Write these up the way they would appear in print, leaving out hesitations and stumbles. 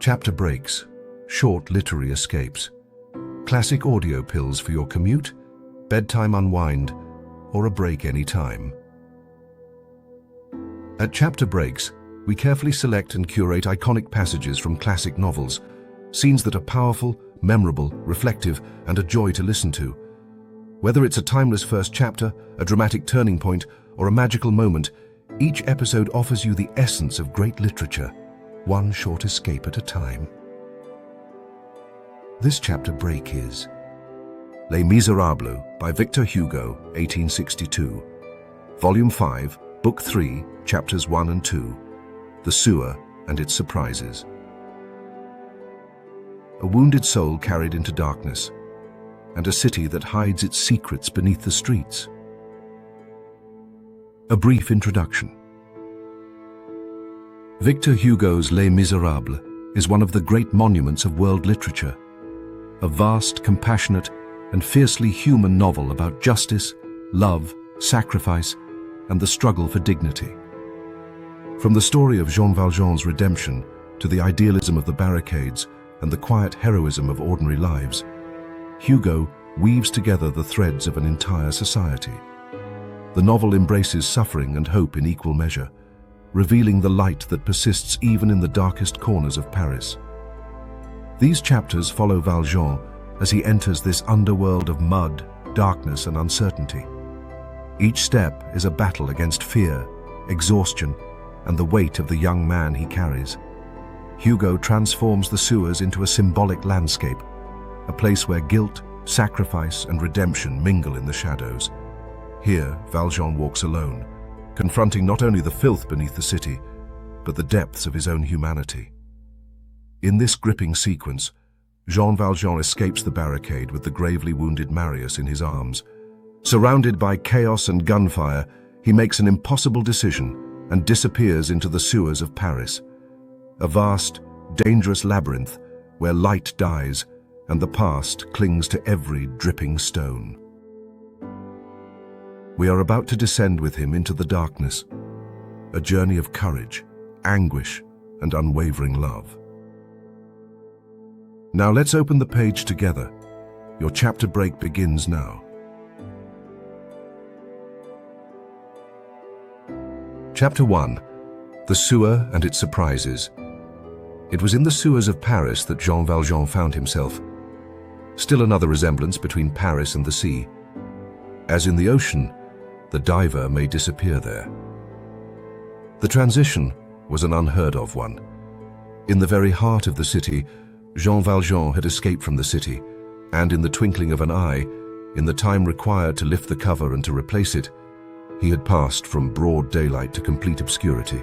Chapter breaks, short literary escapes, classic audio pills for your commute, bedtime unwind, or a break any time. At Chapter Breaks, we carefully select and curate iconic passages from classic novels, scenes that are powerful, memorable, reflective, and a joy to listen to. Whether it's a timeless first chapter, a dramatic turning point, or a magical moment, each episode offers you the essence of great literature, one short escape at a time. This chapter break is Les Misérables by Victor Hugo, 1862. Volume 5, Book 3, Chapters 1 and 2, The Sewer and Its Surprises. A wounded soul carried into darkness, and a city that hides its secrets beneath the streets. A brief introduction. Victor Hugo's Les Misérables is one of the great monuments of world literature, a vast, compassionate, and fiercely human novel about justice, love, sacrifice, and the struggle for dignity. From the story of Jean Valjean's redemption to the idealism of the barricades and the quiet heroism of ordinary lives, Hugo weaves together the threads of an entire society. The novel embraces suffering and hope in equal measure, revealing the light that persists even in the darkest corners of Paris. These chapters follow Valjean as he enters this underworld of mud, darkness, and uncertainty. Each step is a battle against fear, exhaustion, and the weight of the young man he carries. Hugo transforms the sewers into a symbolic landscape, a place where guilt, sacrifice, and redemption mingle in the shadows. Here, Valjean walks alone, confronting not only the filth beneath the city, but the depths of his own humanity. In this gripping sequence, Jean Valjean escapes the barricade with the gravely wounded Marius in his arms. Surrounded by chaos and gunfire, he makes an impossible decision and disappears into the sewers of Paris, a vast, dangerous labyrinth where light dies and the past clings to every dripping stone. We are about to descend with him into the darkness, a journey of courage, anguish, and unwavering love. Now let's open the page together. Your chapter break begins now. Chapter 1. The Sewer and Its Surprises. It was in the sewers of Paris that Jean Valjean found himself. Still another resemblance between Paris and the sea. As in the ocean, the diver may disappear there. The transition was an unheard-of one. In the very heart of the city, Jean Valjean had escaped from the city, and in the twinkling of an eye, in the time required to lift the cover and to replace it, he had passed from broad daylight to complete obscurity,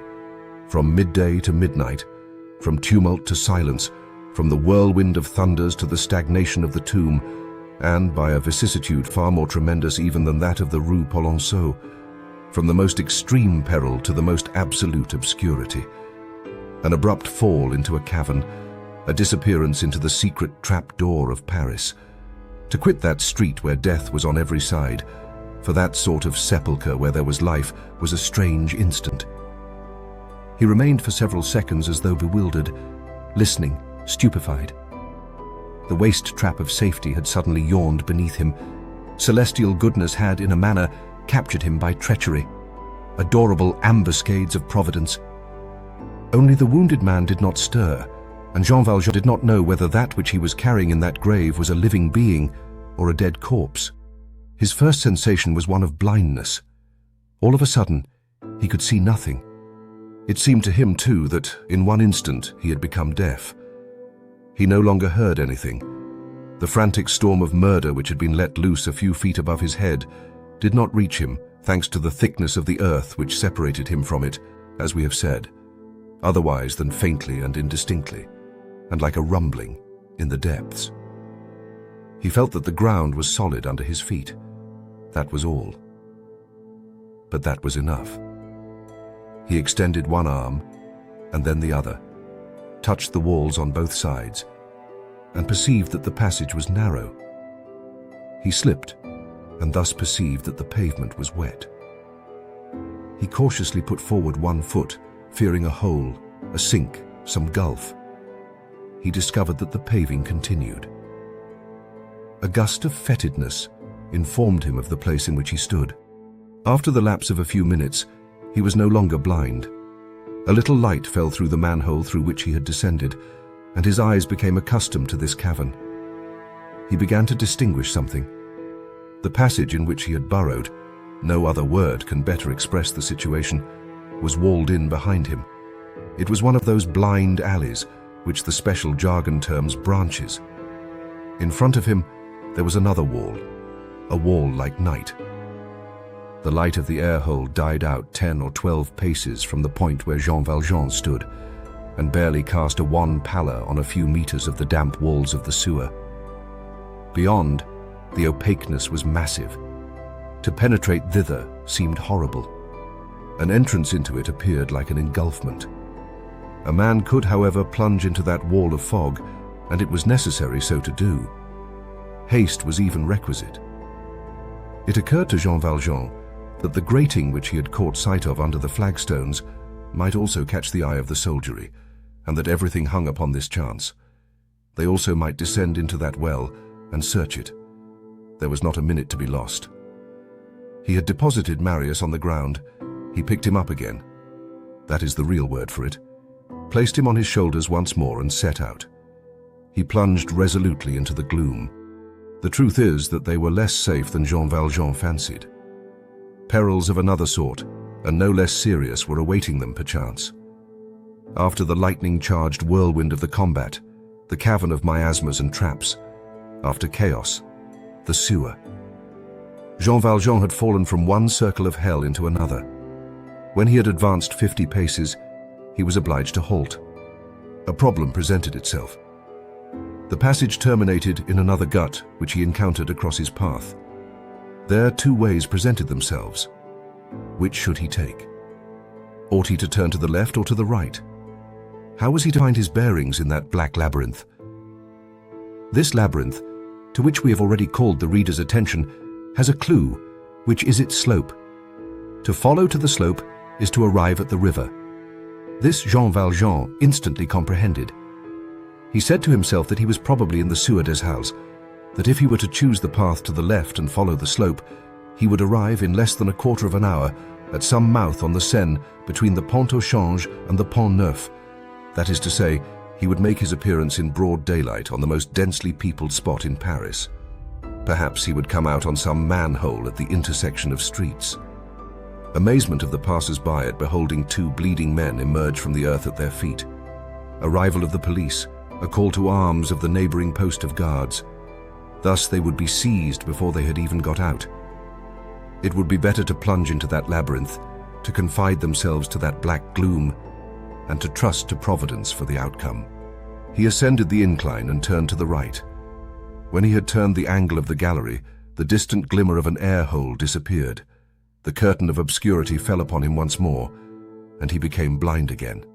from midday to midnight, from tumult to silence, from the whirlwind of thunders to the stagnation of the tomb, and by a vicissitude far more tremendous even than that of the Rue Polonceau, from the most extreme peril to the most absolute obscurity. An abrupt fall into a cavern, a disappearance into the secret trap-door of Paris. To quit that street where death was on every side, for that sort of sepulchre where there was life, was a strange instant. He remained for several seconds as though bewildered, listening, stupefied. The waste trap of safety had suddenly yawned beneath him. Celestial goodness had, in a manner, captured him by treachery. Adorable ambuscades of providence. Only the wounded man did not stir, and Jean Valjean did not know whether that which he was carrying in that grave was a living being or a dead corpse. His first sensation was one of blindness. All of a sudden, he could see nothing. It seemed to him, too, that in one instant he had become deaf. He no longer heard anything. The frantic storm of murder which had been let loose a few feet above his head did not reach him, thanks to the thickness of the earth which separated him from it, as we have said, otherwise than faintly and indistinctly, and like a rumbling in the depths. He felt that the ground was solid under his feet. That was all. But that was enough. He extended one arm, and then the other, touched the walls on both sides, and perceived that the passage was narrow. He slipped, and thus perceived that the pavement was wet. He cautiously put forward one foot, fearing a hole, a sink, some gulf. he discovered that the paving continued. A gust of fetidness informed him of the place in which he stood. After the lapse of a few minutes, he was no longer blind. A little light fell through the manhole through which he had descended, and his eyes became accustomed to this cavern. He began to distinguish something. The passage in which he had burrowed, no other word can better express the situation, was walled in behind him. It was one of those blind alleys which the special jargon terms branches. In front of him, there was another wall, a wall like night. The light of the air hole died out 10 or 12 paces from the point where Jean Valjean stood, and barely cast a wan pallor on a few meters of the damp walls of the sewer. Beyond, the opaqueness was massive. To penetrate thither seemed horrible. An entrance into it appeared like an engulfment. A man could, however, plunge into that wall of fog, and it was necessary so to do. Haste was even requisite. It occurred to Jean Valjean that the grating which he had caught sight of under the flagstones might also catch the eye of the soldiery, and that everything hung upon this chance. They also might descend into that well and search it. There was not a minute to be lost. He had deposited Marius on the ground. He picked him up again. That is the real word for it. Placed him on his shoulders once more and set out. He plunged resolutely into the gloom. The truth is that they were less safe than Jean Valjean fancied. Perils of another sort, and no less serious, were awaiting them perchance. After the lightning-charged whirlwind of the combat, the cavern of miasmas and traps. After chaos, the sewer. Jean Valjean had fallen from one circle of hell into another. When he had advanced 50 paces, he was obliged to halt. A problem presented itself. The passage terminated in another gut which he encountered across his path. There two ways presented themselves. Which should he take? Ought he to turn to the left or to the right? How was he to find his bearings in that black labyrinth? This labyrinth, to which we have already called the reader's attention, has a clue, which is its slope. To follow to the slope is to arrive at the river. This Jean Valjean instantly comprehended. He said to himself that he was probably in the Sewer des Halles, that if he were to choose the path to the left and follow the slope, he would arrive in less than a quarter of an hour at some mouth on the Seine between the Pont au Change and the Pont Neuf. That is to say, he would make his appearance in broad daylight on the most densely peopled spot in Paris. Perhaps he would come out on some manhole at the intersection of streets. Amazement of the passers-by at beholding two bleeding men emerge from the earth at their feet. Arrival of the police, a call to arms of the neighboring post of guards. Thus they would be seized before they had even got out. It would be better to plunge into that labyrinth, to confide themselves to that black gloom, and to trust to Providence for the outcome. He ascended the incline and turned to the right. When he had turned the angle of the gallery, the distant glimmer of an air hole disappeared. The curtain of obscurity fell upon him once more, and he became blind again.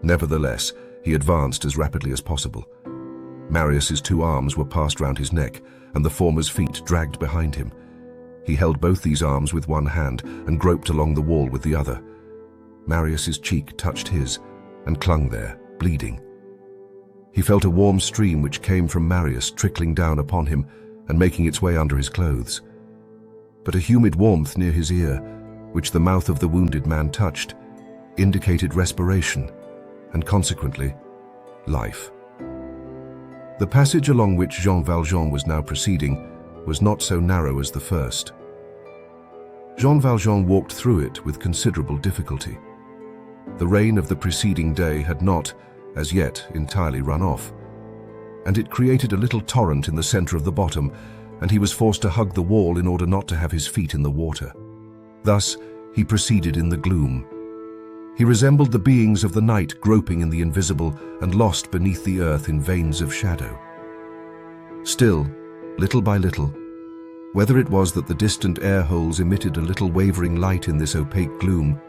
Nevertheless, he advanced as rapidly as possible. Marius's two arms were passed round his neck, and the former's feet dragged behind him. He held both these arms with one hand and groped along the wall with the other. Marius's cheek touched his and clung there, bleeding. He felt a warm stream which came from Marius trickling down upon him and making its way under his clothes. But a humid warmth near his ear, which the mouth of the wounded man touched, indicated respiration and consequently, life. The passage along which Jean Valjean was now proceeding was not so narrow as the first. Jean Valjean walked through it with considerable difficulty. The rain of the preceding day had not, as yet, entirely run off, and it created a little torrent in the center of the bottom, and he was forced to hug the wall in order not to have his feet in the water. Thus, he proceeded in the gloom. He resembled the beings of the night groping in the invisible and lost beneath the earth in veins of shadow. Still, little by little, whether it was that the distant air holes emitted a little wavering light in this opaque gloom,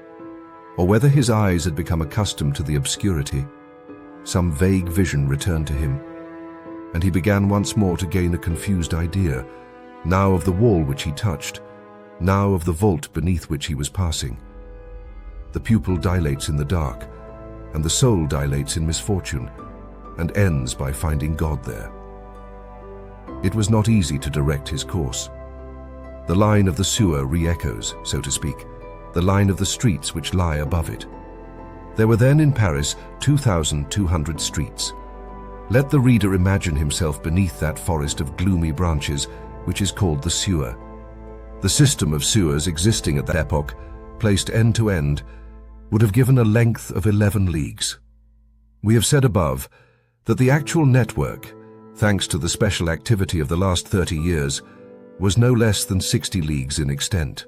or whether his eyes had become accustomed to the obscurity, some vague vision returned to him, and he began once more to gain a confused idea, now of the wall which he touched, now of the vault beneath which he was passing. The pupil dilates in the dark, and the soul dilates in misfortune, and ends by finding God there. It was not easy to direct his course. The line of the sewer re-echoes, so to speak, the line of the streets which lie above it. There were then in Paris 2,200 streets. Let the reader imagine himself beneath that forest of gloomy branches which is called the sewer. The system of sewers existing at that epoch, placed end to end, would have given a length of 11 leagues. We have said above that the actual network, thanks to the special activity of the last 30 years, was no less than 60 leagues in extent.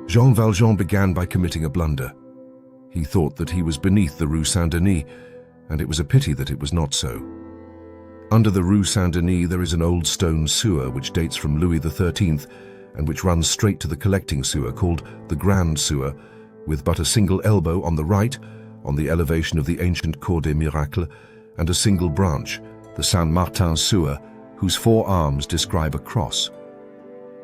Jean Valjean began by committing a blunder. He thought that he was beneath the Rue Saint-Denis, and it was a pity that it was not so. Under the Rue Saint-Denis there is an old stone sewer which dates from Louis XIII and which runs straight to the collecting sewer called the Grand Sewer, with but a single elbow on the right, on the elevation of the ancient Cour des Miracles, and a single branch, the Saint-Martin Sewer, whose 4 arms describe a cross.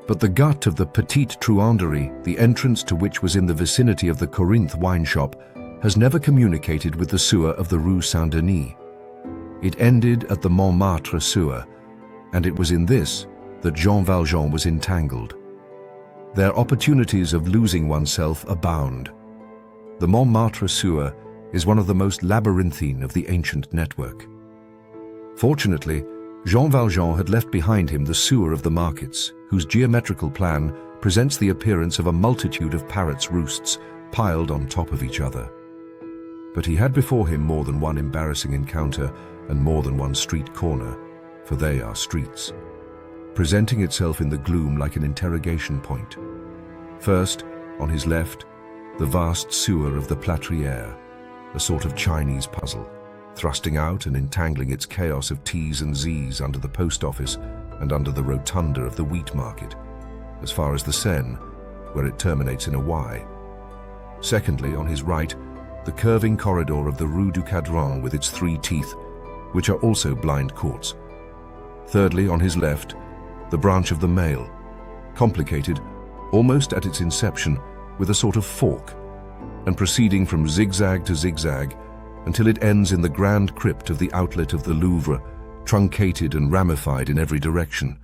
But the gut of the Petite Truanderie, the entrance to which was in the vicinity of the Corinthe wine shop, has never communicated with the sewer of the Rue Saint-Denis. It ended at the Montmartre sewer, and it was in this that Jean Valjean was entangled. Their opportunities of losing oneself abound. The Montmartre sewer is one of the most labyrinthine of the ancient network. Fortunately, Jean Valjean had left behind him the sewer of the markets, whose geometrical plan presents the appearance of a multitude of parrots' roosts piled on top of each other. But he had before him more than one embarrassing encounter and more than one street corner, for they are streets, presenting itself in the gloom like an interrogation point. First, on his left, the vast sewer of the Plâtrière, a sort of Chinese puzzle, thrusting out and entangling its chaos of T's and Z's under the post office and under the rotunda of the wheat market, as far as the Seine, where it terminates in a Y. Secondly, on his right, the curving corridor of the Rue du Cadran with its 3 teeth, which are also blind courts. Thirdly, on his left, the branch of the Mail, complicated, almost at its inception, with a sort of fork, and proceeding from zigzag to zigzag until it ends in the grand crypt of the outlet of the Louvre, truncated and ramified in every direction.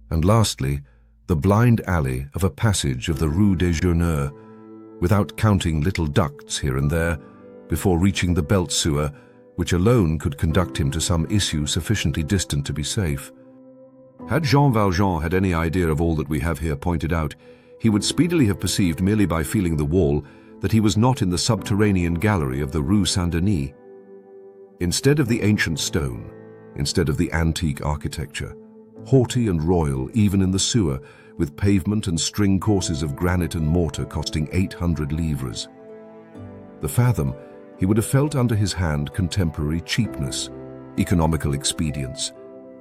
And lastly, the blind alley of a passage of the Rue des Jeuneurs, without counting little ducts here and there, before reaching the belt sewer, which alone could conduct him to some issue sufficiently distant to be safe. Had Jean Valjean had any idea of all that we have here pointed out, he would speedily have perceived merely by feeling the wall that he was not in the subterranean gallery of the Rue Saint-Denis. Instead of the ancient stone, instead of the antique architecture, haughty and royal even in the sewer, with pavement and string courses of granite and mortar costing 800 livres. The fathom, he would have felt under his hand contemporary cheapness, economical expedience,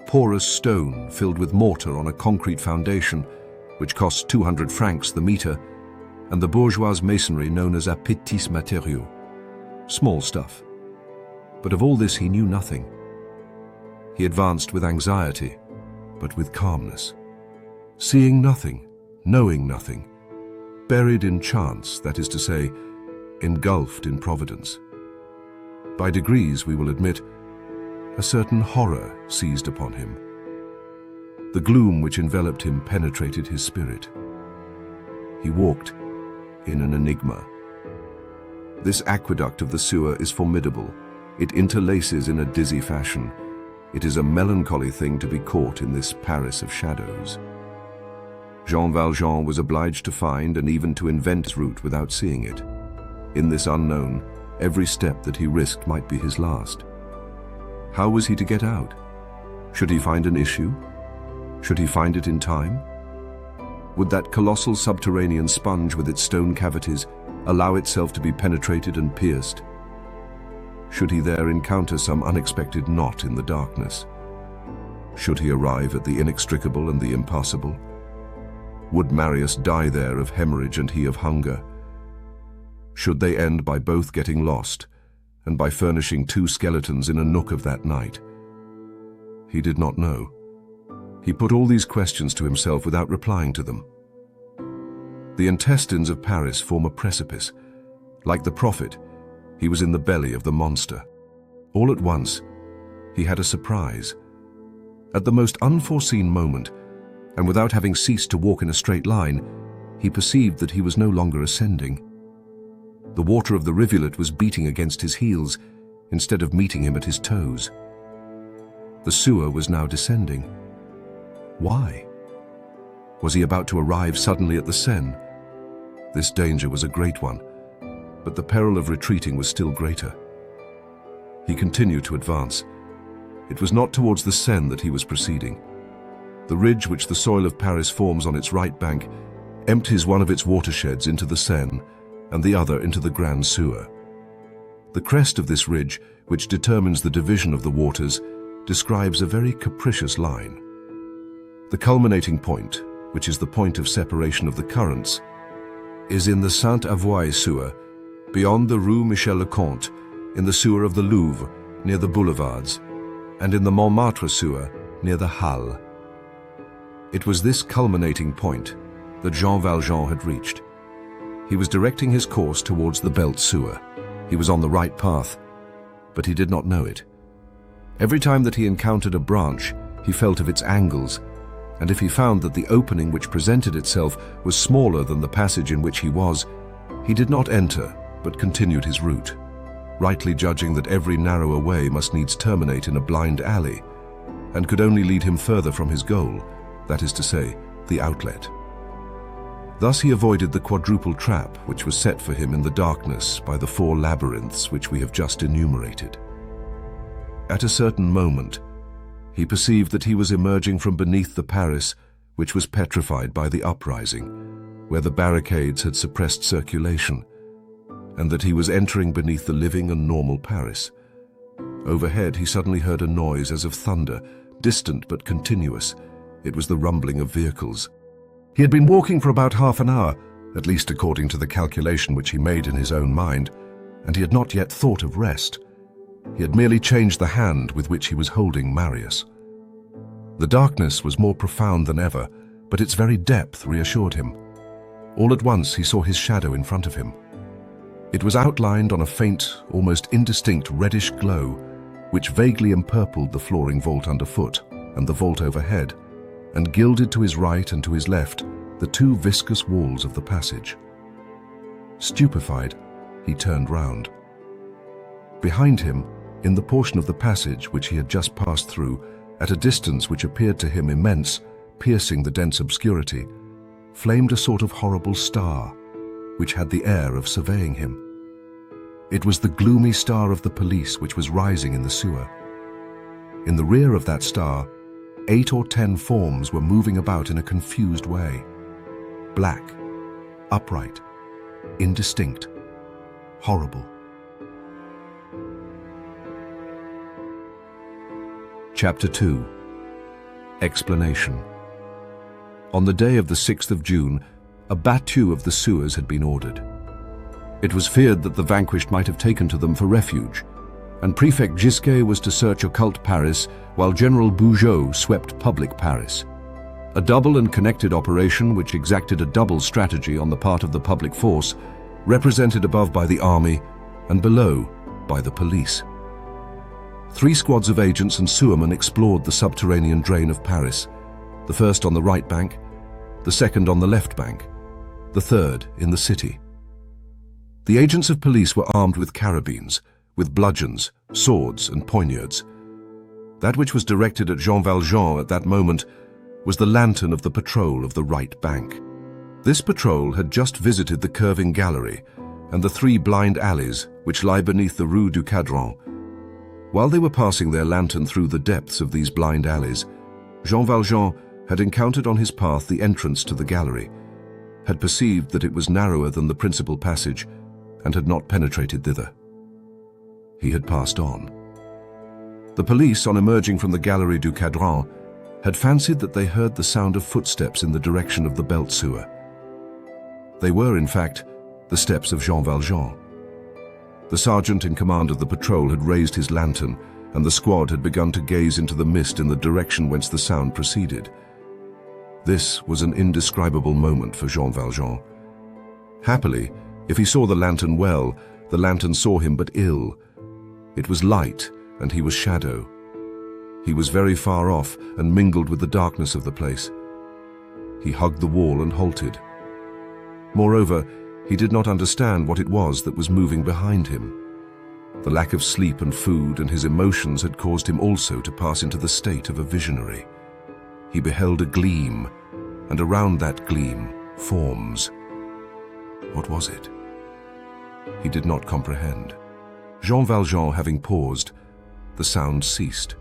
porous stone filled with mortar on a concrete foundation, which costs 200 francs the meter, and the bourgeois masonry known as a petits matériaux, small stuff. But of all this he knew nothing. He advanced with anxiety, but with calmness, seeing nothing, knowing nothing, buried in chance, that is to say, engulfed in providence. By degrees, we will admit, a certain horror seized upon him. The gloom which enveloped him penetrated his spirit. He walked in an enigma. This aqueduct of the sewer is formidable. It interlaces in a dizzy fashion. It is a melancholy thing to be caught in this Paris of shadows. Jean Valjean was obliged to find and even to invent his route without seeing it. In this unknown, every step that he risked might be his last. How was he to get out? Should he find an issue? Should he find it in time? Would that colossal subterranean sponge with its stone cavities allow itself to be penetrated and pierced? Should he there encounter some unexpected knot in the darkness? Should he arrive at the inextricable and the impossible? Would Marius die there of hemorrhage and he of hunger? Should they end by both getting lost, and by furnishing 2 skeletons in a nook of that night? He did not know. He put all these questions to himself without replying to them. The intestines of Paris form a precipice. Like the prophet, he was in the belly of the monster. All at once, he had a surprise. At the most unforeseen moment, and without having ceased to walk in a straight line, he perceived that he was no longer ascending. The water of the rivulet was beating against his heels instead of meeting him at his toes. The sewer was now descending. Why? Was he about to arrive suddenly at the Seine? This danger was a great one, but the peril of retreating was still greater. He continued to advance. It was not towards the Seine that he was proceeding. The ridge which the soil of Paris forms on its right bank empties one of its watersheds into the Seine and the other into the Grand Sewer. The crest of this ridge, which determines the division of the waters, describes a very capricious line. The culminating point, which is the point of separation of the currents, is in the Sainte-Avoye sewer, beyond the Rue Michel-le-Comte, in the sewer of the Louvre, near the boulevards, and in the Montmartre sewer, near the Halles. It was this culminating point that Jean Valjean had reached. He was directing his course towards the Belt sewer. He was on the right path, but he did not know it. Every time that he encountered a branch, he felt of its angles, and if he found that the opening which presented itself was smaller than the passage in which he was, he did not enter, but continued his route, rightly judging that every narrower way must needs terminate in a blind alley, and could only lead him further from his goal, that is to say, the outlet. Thus he avoided the quadruple trap which was set for him in the darkness by the 4 labyrinths which we have just enumerated. At a certain moment, he perceived that he was emerging from beneath the Paris which was petrified by the uprising, where the barricades had suppressed circulation, and that he was entering beneath the living and normal Paris. Overhead he suddenly heard a noise as of thunder, distant but continuous. It was the rumbling of vehicles. He had been walking for about half an hour, at least according to the calculation which he made in his own mind, and he had not yet thought of rest. He had merely changed the hand with which he was holding Marius. The darkness was more profound than ever, but its very depth reassured him. All at once he saw his shadow in front of him. It was outlined on a faint, almost indistinct reddish glow, which vaguely empurpled the flooring vault underfoot and the vault overhead, and gilded to his right and to his left the 2 viscous walls of the passage. Stupefied, he turned round. Behind him, in the portion of the passage which he had just passed through, at a distance which appeared to him immense, piercing the dense obscurity, flamed a sort of horrible star, which had the air of surveying him. It was the gloomy star of the police which was rising in the sewer. In the rear of that star, 8 or 10 forms were moving about in a confused way. Black, upright, indistinct, horrible. Chapter 2. Explanation. On the day of the 6th of June, a battue of the sewers had been ordered. It was feared that the vanquished might have taken to them for refuge, and Prefect Gisquet was to search occult Paris while General Bugeaud swept public Paris. A double and connected operation which exacted a double strategy on the part of the public force, represented above by the army and below by the police. 3 squads of agents and sewermen explored the subterranean drain of Paris, the first on the right bank, the second on the left bank, the third in the city. The agents of police were armed with carabines, with bludgeons, swords and poignards. That which was directed at Jean Valjean at that moment was the lantern of the patrol of the right bank. This patrol had just visited the curving gallery and the 3 blind alleys which lie beneath the Rue du Cadran. While they were passing their lantern through the depths of these blind alleys, Jean Valjean had encountered on his path the entrance to the gallery, had perceived that it was narrower than the principal passage, and had not penetrated thither. He had passed on. The police, on emerging from the Galerie du Cadran, had fancied that they heard the sound of footsteps in the direction of the Belt sewer. They were, in fact, the steps of Jean Valjean. The sergeant in command of the patrol had raised his lantern, and the squad had begun to gaze into the mist in the direction whence the sound proceeded. This was an indescribable moment for Jean Valjean. Happily, if he saw the lantern well, the lantern saw him but ill. It was light, and he was shadow. He was very far off and mingled with the darkness of the place. He hugged the wall and halted. Moreover, he did not understand what it was that was moving behind him. The lack of sleep and food and his emotions had caused him also to pass into the state of a visionary. He beheld a gleam, and around that gleam, forms. What was it? He did not comprehend. Jean Valjean having paused, the sound ceased.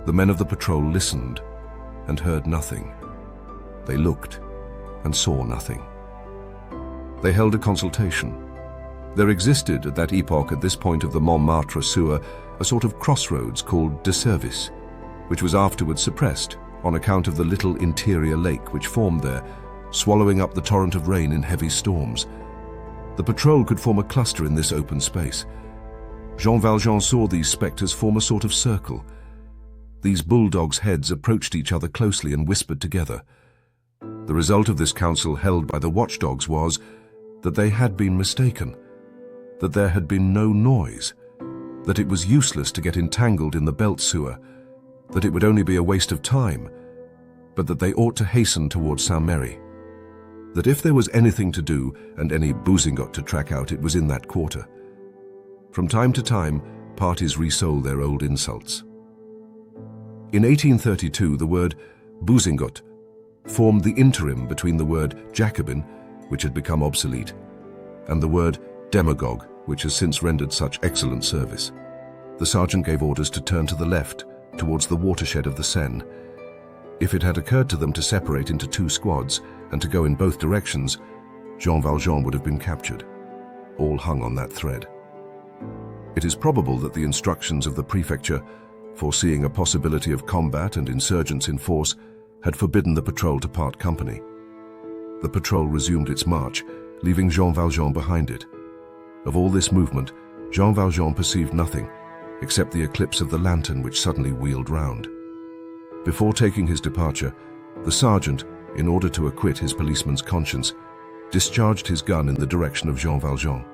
The men of the patrol listened and heard nothing. They looked and saw nothing. They held a consultation. There existed at that epoch, at this point of the Montmartre sewer, a sort of crossroads called de service, which was afterwards suppressed on account of the little interior lake which formed there, swallowing up the torrent of rain in heavy storms. The patrol could form a cluster in this open space. Jean Valjean saw these spectres form a sort of circle. These bulldogs' heads approached each other closely and whispered together. The result of this council held by the watchdogs was that they had been mistaken, that there had been no noise, that it was useless to get entangled in the belt sewer, that it would only be a waste of time, but that they ought to hasten towards Saint-Merry. That if there was anything to do and any bousingot to track out, it was in that quarter. From time to time, parties resold their old insults. In 1832, the word bousingot formed the interim between the word Jacobin, which had become obsolete, and the word demagogue, which has since rendered such excellent service. The sergeant gave orders to turn to the left, towards the watershed of the Seine. If it had occurred to them to separate into two squads and to go in both directions, Jean Valjean would have been captured. All hung on that thread. It is probable that the instructions of the prefecture, foreseeing a possibility of combat and insurgents in force, had forbidden the patrol to part company. The patrol resumed its march, leaving Jean Valjean behind it. Of all this movement, Jean Valjean perceived nothing, except the eclipse of the lantern which suddenly wheeled round. Before taking his departure, the sergeant, in order to acquit his policeman's conscience, discharged his gun in the direction of Jean Valjean.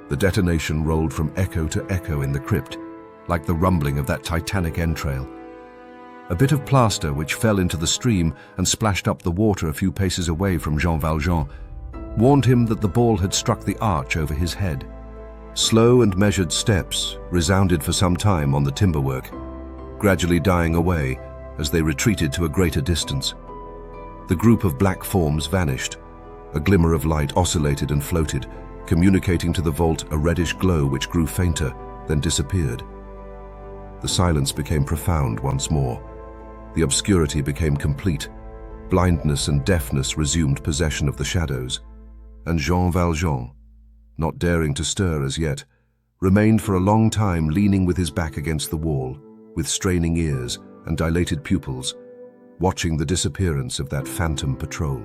The detonation rolled from echo to echo in the crypt, like the rumbling of that titanic entrail. A bit of plaster which fell into the stream and splashed up the water a few paces away from Jean Valjean warned him that the ball had struck the arch over his head. Slow and measured steps resounded for some time on the timberwork, gradually dying away as they retreated to a greater distance. The group of black forms vanished. A glimmer of light oscillated and floated, communicating to the vault a reddish glow which grew fainter, then disappeared. The silence became profound once more. The obscurity became complete. Blindness and deafness resumed possession of the shadows. And Jean Valjean, not daring to stir as yet, remained for a long time leaning with his back against the wall, with straining ears and dilated pupils, watching the disappearance of that phantom patrol.